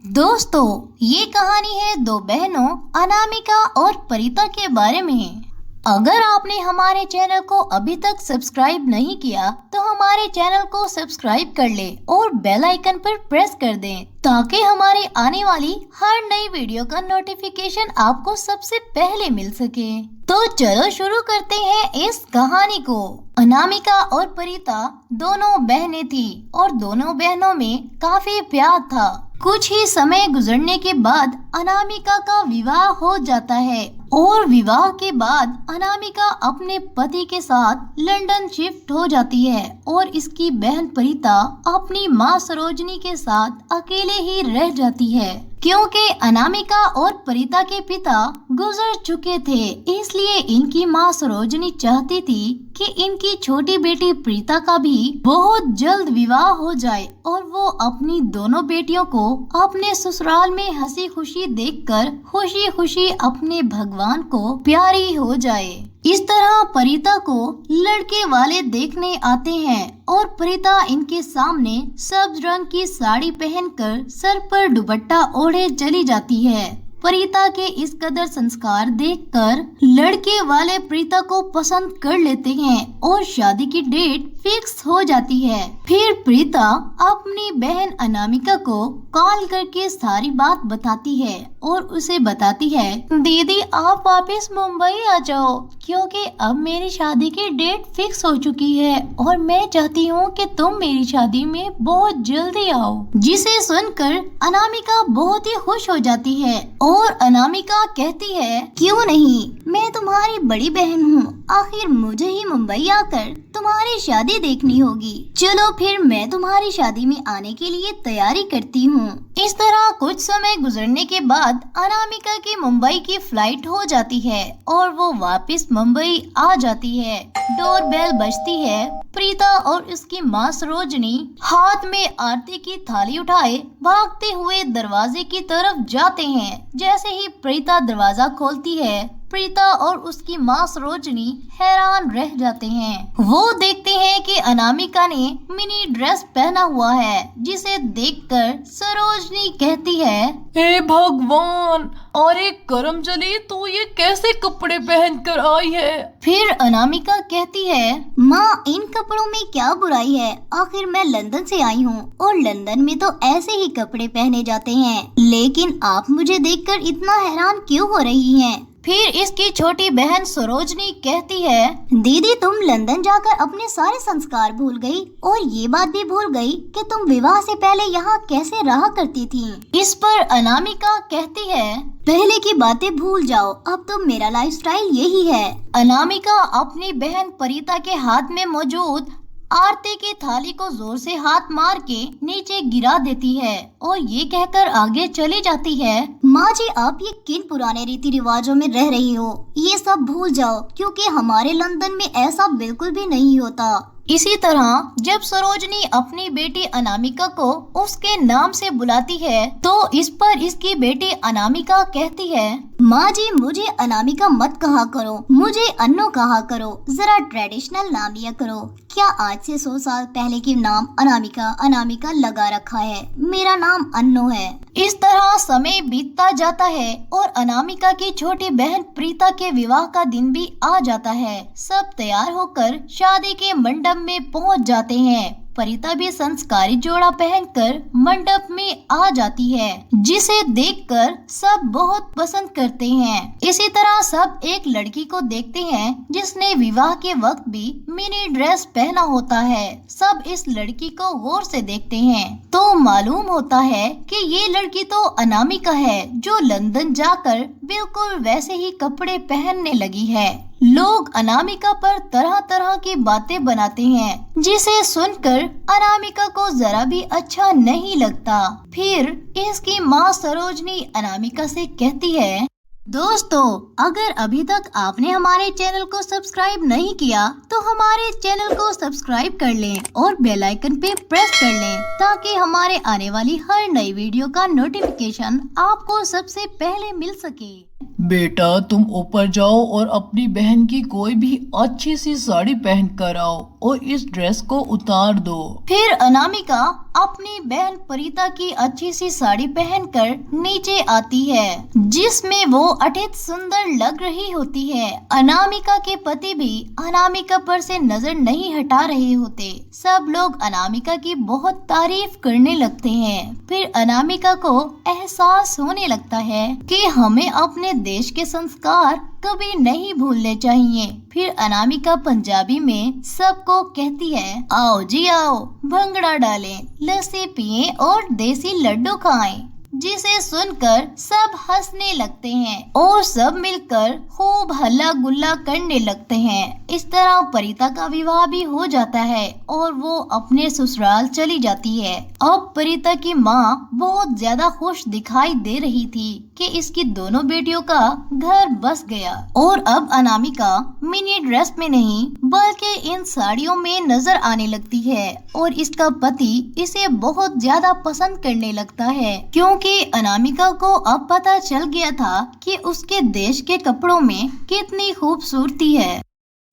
दोस्तों, ये कहानी है दो बहनों अनामिका और परिता के बारे में। अगर आपने हमारे चैनल को अभी तक सब्सक्राइब नहीं किया तो हमारे चैनल को सब्सक्राइब कर ले और बेल आइकन पर प्रेस कर दें ताकि हमारे आने वाली हर नई वीडियो का नोटिफिकेशन आपको सबसे पहले मिल सके। तो चलो शुरू करते हैं इस कहानी को। अनामिका और परिता दोनों बहनें थी और दोनों बहनों में काफी प्यार था। कुछ ही समय गुजरने के बाद अनामिका का विवाह हो जाता है और विवाह के बाद अनामिका अपने पति के साथ लंदन शिफ्ट हो जाती है और इसकी बहन परिता अपनी माँ सरोजनी के साथ अकेले ही रह जाती है। क्योंकि अनामिका और परिता के पिता गुजर चुके थे, इसलिए इनकी माँ सरोजनी चाहती थी कि इनकी छोटी बेटी प्रीता का भी बहुत जल्द विवाह हो जाए और वो अपनी दोनों बेटियों को अपने ससुराल में हंसी खुशी देखकर खुशी खुशी अपने भगवान को प्यारी हो जाए। इस तरह परिता को लड़के वाले देखने आते हैं और परिता इनके सामने सब्ज रंग की साड़ी पहनकर सर पर दुपट्टा ओढ़े चली जाती है। परिता के इस कदर संस्कार देखकर लड़के वाले प्रीता को पसंद कर लेते हैं और शादी की डेट फिक्स हो जाती है। फिर प्रीता अपनी बहन अनामिका को कॉल करके सारी बात बताती है और उसे बताती है, दीदी आप वापस मुंबई आ जाओ क्योंकि अब मेरी शादी की डेट फिक्स हो चुकी है और मैं चाहती हूँ कि तुम मेरी शादी में बहुत जल्दी आओ। जिसे सुनकर अनामिका बहुत ही खुश हो जाती है और अनामिका कहती है, क्यों नहीं, मैं तुम्हारी बड़ी बहन हूँ, आखिर मुझे ही मुंबई आकर तुम्हारी शादी देखनी होगी। चलो फिर मैं तुम्हारी शादी में आने के लिए तैयारी करती हूँ। इस तरह कुछ समय गुजरने के बाद अनामिका की मुंबई की फ्लाइट हो जाती है और वो वापस मुंबई आ जाती है। डोर बेल बजती है। प्रीता और उसकी माँ सरोजनी हाथ में आरती की थाली उठाए भागते हुए दरवाजे की तरफ जाते हैं। जैसे ही प्रीता दरवाजा खोलती है, प्रीता और उसकी माँ सरोजनी हैरान रह जाते हैं। वो देखते हैं कि अनामिका ने मिनी ड्रेस पहना हुआ है, जिसे देखकर सरोजनी कहती है, हे भगवान, अरे करमजली, तू ये कैसे कपड़े पहन कर आई है? फिर अनामिका कहती है, माँ इन कपड़ों में क्या बुराई है, आखिर मैं लंदन से आई हूँ और लंदन में तो ऐसे ही कपड़े पहने जाते हैं, लेकिन आप मुझे देखकर इतना हैरान क्यों हो रही हैं? फिर इसकी छोटी बहन सरोजनी कहती है, दीदी तुम लंदन जाकर अपने सारे संस्कार भूल गई और ये बात भी भूल गई कि तुम विवाह से पहले यहाँ कैसे रहा करती थी। इस पर अनामिका कहती है, पहले की बातें भूल जाओ, अब तो मेरा लाइफस्टाइल यही है। अनामिका अपनी बहन परिता के हाथ में मौजूद आरती की थाली को जोर से हाथ मार के नीचे गिरा देती है और ये कहकर आगे चली जाती है, माँ जी आप ये किन पुराने रीति रिवाजों में रह रही हो, ये सब भूल जाओ क्योंकि हमारे लंदन में ऐसा बिल्कुल भी नहीं होता। इसी तरह जब सरोजनी अपनी बेटी अनामिका को उसके नाम से बुलाती है तो इस पर इसकी बेटी अनामिका कहती है, माँ जी मुझे अनामिका मत कहा करो, मुझे अन्नो कहा करो, जरा ट्रेडिशनल नाम लिया करो। क्या आज से 100 साल पहले के नाम अनामिका अनामिका लगा रखा है, मेरा नाम अन्नो है। इस तरह समय बीतता जाता है और अनामिका की छोटी बहन प्रीता के विवाह का दिन भी आ जाता है। सब तैयार होकर शादी के मंडप में पहुंच जाते हैं। परिता भी संस्कारी जोड़ा पहनकर मंडप में आ जाती है, जिसे देखकर सब बहुत पसंद करते हैं। इसी तरह सब एक लड़की को देखते हैं जिसने विवाह के वक्त भी मिनी ड्रेस पहना होता है। सब इस लड़की को गौर से देखते हैं तो मालूम होता है कि ये लड़की तो अनामिका है जो लंदन जाकर बिल्कुल वैसे ही कपड़े पहनने लगी है। लोग अनामिका पर तरह तरह की बातें बनाते हैं, जिसे सुनकर अनामिका को जरा भी अच्छा नहीं लगता। फिर इसकी माँ सरोजनी अनामिका से कहती है, दोस्तों अगर अभी तक आपने हमारे चैनल को सब्सक्राइब नहीं किया तो हमारे चैनल को सब्सक्राइब कर लें और बेल आइकन पे प्रेस कर लें ताकि हमारे आने वाली हर नई वीडियो का नोटिफिकेशन आपको सबसे पहले मिल सके। बेटा तुम ऊपर जाओ और अपनी बहन की कोई भी अच्छी सी साड़ी पहन कर आओ और इस ड्रेस को उतार दो। फिर अनामिका अपनी बहन परिता की अच्छी सी साड़ी पहनकर नीचे आती है, जिसमें वो अत्यंत सुंदर लग रही होती है। अनामिका के पति भी अनामिका पर से नजर नहीं हटा रहे होते। सब लोग अनामिका की बहुत तारीफ करने लगते हैं। फिर अनामिका को एहसास होने लगता है कि हमें अपने देश के संस्कार कभी नहीं भूलने चाहिए। फिर अनामिका पंजाबी में सबको कहती है, आओ जी आओ, भंगड़ा डालें, लस्सी पिएं और देसी लड्डू खाएं। जिसे सुनकर सब हंसने लगते हैं और सब मिलकर खूब हल्ला गुल्ला करने लगते हैं। इस तरह परिता का विवाह भी हो जाता है और वो अपने ससुराल चली जाती है। अब परिता की माँ बहुत ज्यादा खुश दिखाई दे रही थी कि इसकी दोनों बेटियों का घर बस गया और अब अनामिका मिनी ड्रेस में नहीं बल्कि इन साड़ियों में नजर आने लगती है और इसका पति इसे बहुत ज्यादा पसंद करने लगता है, क्योंकि अनामिका को अब पता चल गया था कि उसके देश के कपड़ों में कितनी खूबसूरती है।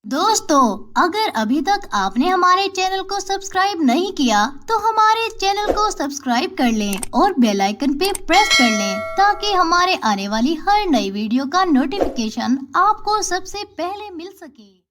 दोस्तों, अगर अभी तक आपने हमारे चैनल को सब्सक्राइब नहीं किया तो हमारे चैनल को सब्सक्राइब कर लें और बेल आइकन पे प्रेस कर लें ताकि हमारे आने वाली हर नई वीडियो का नोटिफिकेशन आपको सबसे पहले मिल सके।